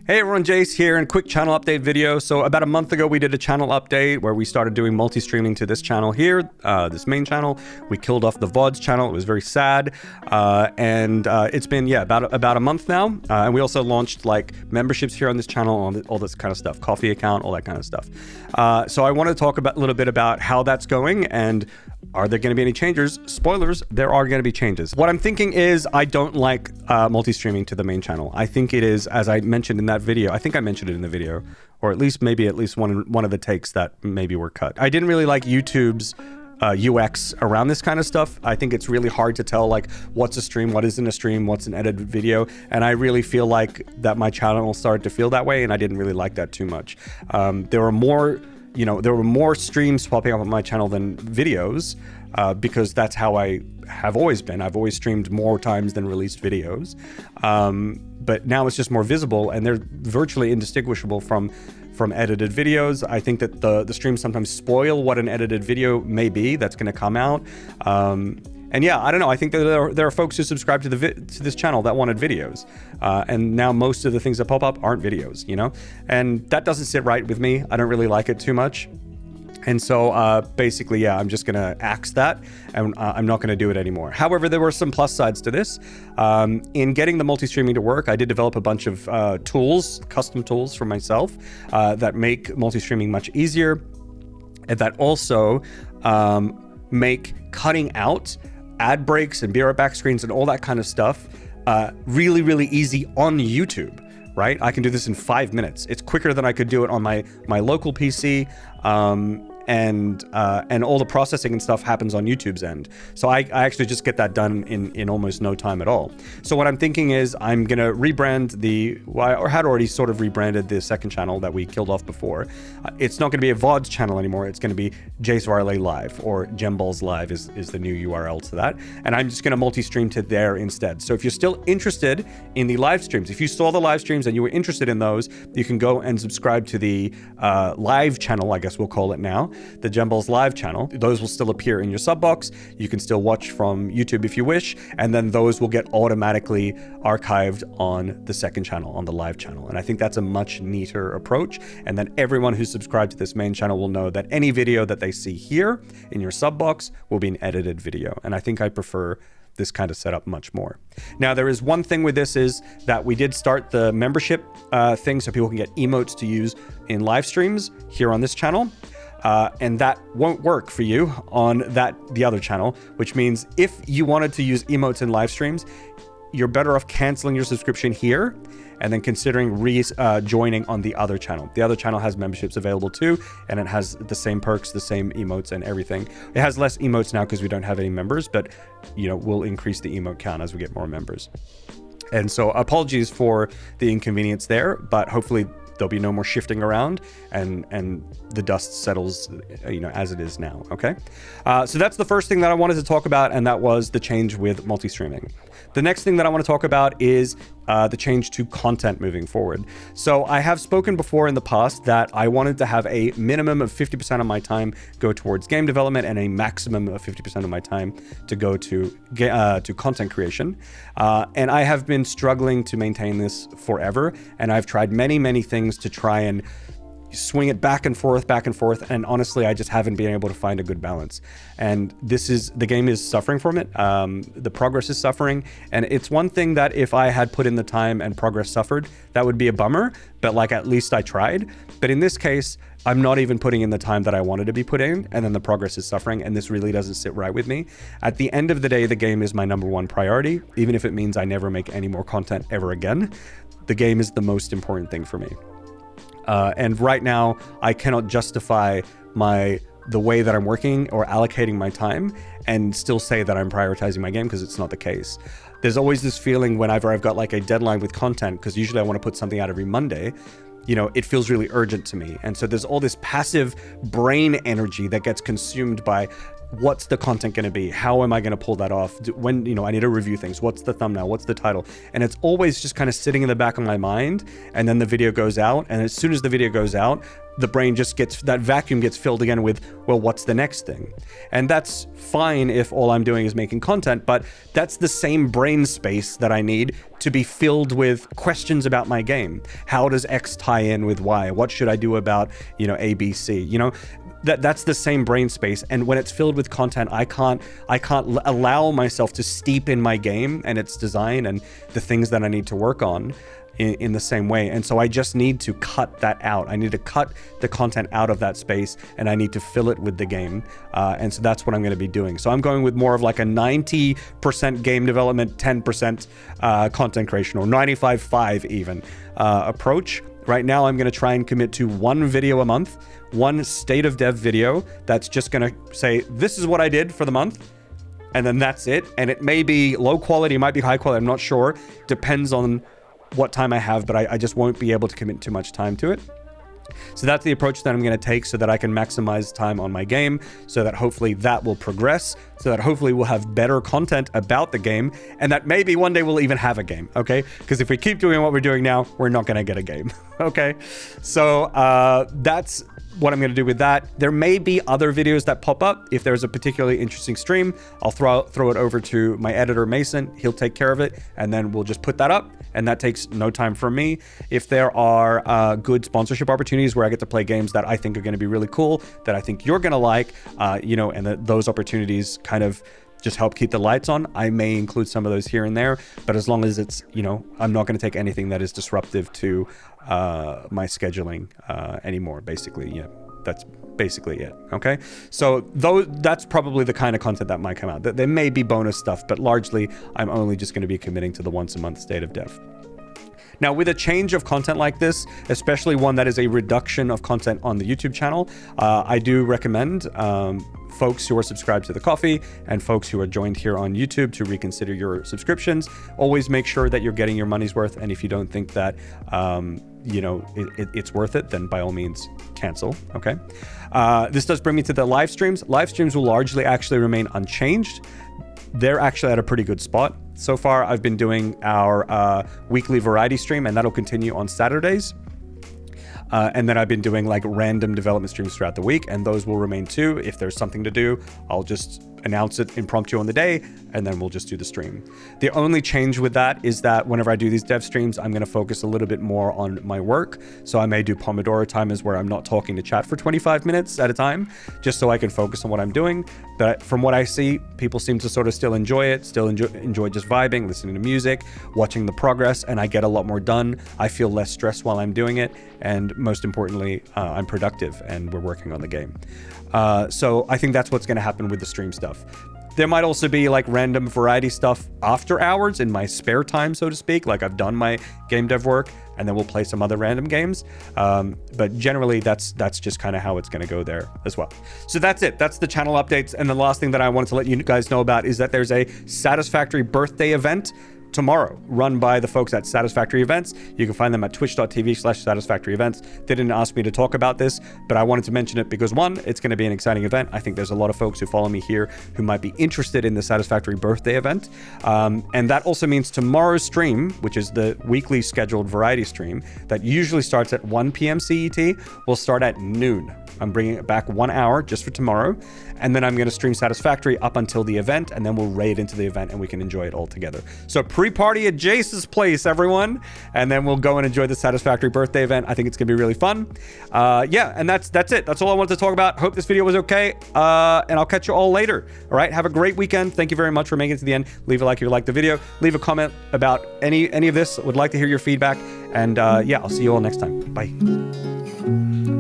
Hey everyone, Jace here, and quick channel update video. So about a month ago, we did a channel update where we started doing multi-streaming to this channel here, this main channel. We killed off the VODs channel. It was very sad. It's been, about a month now. And we also launched like memberships here on this channel, all this kind of stuff, coffee account, all that kind of stuff. So I want to talk a little bit about how that's going and are there going to be any changes? Spoilers, there are going to be changes. What I'm thinking is I don't like multi-streaming to the main channel. I think it is, as I mentioned in that video, I think I mentioned it in the video, or at least one of the takes that maybe were cut. I didn't really like YouTube's UX around this kind of stuff. I think it's really hard to tell like what's a stream, what isn't a stream, what's an edited video. And I really feel like that my channel started to feel that way, and I didn't really like that too much. There were more streams popping up on my channel than videos, because that's how I have always been. I've always streamed more times than released videos. But now it's just more visible, and they're virtually indistinguishable from edited videos. I think that the streams sometimes spoil what an edited video may be that's going to come out. And yeah, I don't know. I think that there are folks who subscribe to this channel that wanted videos. And now most of the things that pop up aren't videos, you know? And that doesn't sit right with me. I don't really like it too much. And so basically, yeah, I'm just going to axe that, and I'm not going to do it anymore. However, there were some plus sides to this. In getting the multi-streaming to work, I did develop a bunch of tools, custom tools for myself that make multi-streaming much easier, and that also make cutting out ad breaks and be right back screens and all that kind of stuff really, really easy on YouTube. Right? I can do this in 5 minutes. It's quicker than I could do it on my local PC. And all the processing and stuff happens on YouTube's end. So I actually just get that done in almost no time at all. So what I'm thinking is I'm going to rebrand or had already sort of rebranded the second channel that we killed off before. It's not going to be a VODs channel anymore. It's going to be Jace Varley Live, or Gemballs Live is the new URL to that. And I'm just going to multi-stream to there instead. So if you're still interested in the live streams, if you saw the live streams and you were interested in those, you can go and subscribe to the live channel, I guess we'll call it now, the Gemballs Live channel. Those will still appear in your sub box. You can still watch from YouTube if you wish, and then those will get automatically archived on the second channel, on the live channel. And I think that's a much neater approach. And then everyone who's subscribed to this main channel will know that any video that they see here in your sub box will be an edited video. And I think I prefer this kind of setup much more. Now, there is one thing with this, is that we did start the membership thing so people can get emotes to use in live streams here on this channel. And that won't work for you on the other channel, which means if you wanted to use emotes in live streams, you're better off canceling your subscription here and then considering joining on the other channel. The other channel has memberships available too, and it has the same perks, the same emotes and everything. It has less emotes now because we don't have any members, but you know, we'll increase the emote count as we get more members. And so apologies for the inconvenience there, but hopefully there'll be no more shifting around, and the dust settles, you know, as it is now. Okay. So that's the first thing that I wanted to talk about, and that was the change with multi-streaming. The next thing that I want to talk about is the change to content moving forward. So I have spoken before in the past that I wanted to have a minimum of 50% of my time go towards game development and a maximum of 50% of my time to go to content creation. And I have been struggling to maintain this forever. And I've tried many things to try and swing it back and forth, and honestly, I just haven't been able to find a good balance. And the game is suffering from it. The progress is suffering, and it's one thing that if I had put in the time and progress suffered, that would be a bummer, but like at least I tried. But in this case, I'm not even putting in the time that I wanted to be put in, and then the progress is suffering, and this really doesn't sit right with me. At the end of the day, the game is my #1 priority, even if it means I never make any more content ever again. The game is the most important thing for me. And right now, I cannot justify the way that I'm working or allocating my time and still say that I'm prioritizing my game, because it's not the case. There's always this feeling whenever I've got like a deadline with content, because usually I want to put something out every Monday, you know, it feels really urgent to me. And so there's all this passive brain energy that gets consumed by what's the content going to be? How am I going to pull that off? When, I need to review things. What's the thumbnail? What's the title? And it's always just kind of sitting in the back of my mind. And then the video goes out. And as soon as the video goes out, the brain just that vacuum gets filled again with, well, what's the next thing? And that's fine if all I'm doing is making content, but that's the same brain space that I need to be filled with questions about my game. How does X tie in with Y? What should I do about, A, B, C? That's the same brain space. And when it's filled with content, I can't allow myself to steep in my game and its design and the things that I need to work on in the same way. And so I just need to cut that out. I need to cut the content out of that space, and I need to fill it with the game. And so that's what I'm going to be doing. So I'm going with more of like a 90% game development, 10% content creation, or 95-5 even approach. Right now, I'm going to try and commit to one video a month, one state of dev video that's just going to say, this is what I did for the month. And then that's it. And it may be low quality, it might be high quality. I'm not sure. Depends on what time I have, but I just won't be able to commit too much time to it. So that's the approach that I'm going to take so that I can maximize time on my game, so that hopefully that will progress, so that hopefully we'll have better content about the game, and that maybe one day we'll even have a game, okay? Because if we keep doing what we're doing now, we're not going to get a game, okay? So that's what I'm going to do with that. There may be other videos that pop up. If there's a particularly interesting stream, I'll throw it over to my editor, Mason. He'll take care of it, and then we'll just put that up, and that takes no time from me. If there are good sponsorship opportunities where I get to play games that I think are going to be really cool, that I think you're going to like, and that those opportunities kind of just help keep the lights on, I may include some of those here and there, but as long as it's, I'm not going to take anything that is disruptive to my scheduling anymore, basically. That's basically it, okay? So that's probably the kind of content that might come out. There may be bonus stuff, but largely I'm only just going to be committing to the once a month state of dev. Now, with a change of content like this, especially one that is a reduction of content on the YouTube channel, I do recommend folks who are subscribed to the coffee and folks who are joined here on YouTube to reconsider your subscriptions. Always make sure that you're getting your money's worth. And if you don't think that, it's worth it, then by all means cancel, okay? This does bring me to the live streams. Live streams will largely actually remain unchanged. They're actually at a pretty good spot. So far, I've been doing our weekly variety stream, and that'll continue on Saturdays. And then I've been doing like random development streams throughout the week, and those will remain too. If there's something to do, I'll just announce it impromptu on the day, and then we'll just do the stream. The only change with that is that whenever I do these dev streams, I'm going to focus a little bit more on my work. So I may do Pomodoro timers where I'm not talking to chat for 25 minutes at a time, just so I can focus on what I'm doing. But from what I see, people seem to sort of still enjoy it, enjoy just vibing, listening to music, watching the progress, and I get a lot more done. I feel less stressed while I'm doing it, and most importantly, I'm productive and we're working on the game. So I think that's what's going to happen with the stream stuff. There might also be like random variety stuff after hours in my spare time, so to speak. Like I've done my game dev work and then we'll play some other random games. But generally that's just kind of how it's going to go there as well. So that's it. That's the channel updates. And the last thing that I wanted to let you guys know about is that there's a Satisfactory birthday event tomorrow, run by the folks at Satisfactory Events. You can find them at twitch.tv/Satisfactory Events. They didn't ask me to talk about this, but I wanted to mention it because one, it's going to be an exciting event. I think there's a lot of folks who follow me here who might be interested in the Satisfactory birthday event. And that also means tomorrow's stream, which is the weekly scheduled variety stream that usually starts at 1 p.m. CET, will start at noon. I'm bringing it back 1 hour just for tomorrow. And then I'm going to stream Satisfactory up until the event, and then we'll raid into the event and we can enjoy it all together. So pre-party at Jace's place, everyone. And then we'll go and enjoy the Satisfactory birthday event. I think it's going to be really fun. And that's it. That's all I wanted to talk about. Hope this video was okay. And I'll catch you all later. All right. Have a great weekend. Thank you very much for making it to the end. Leave a like if you liked the video. Leave a comment about any of this. Would like to hear your feedback. And I'll see you all next time. Bye.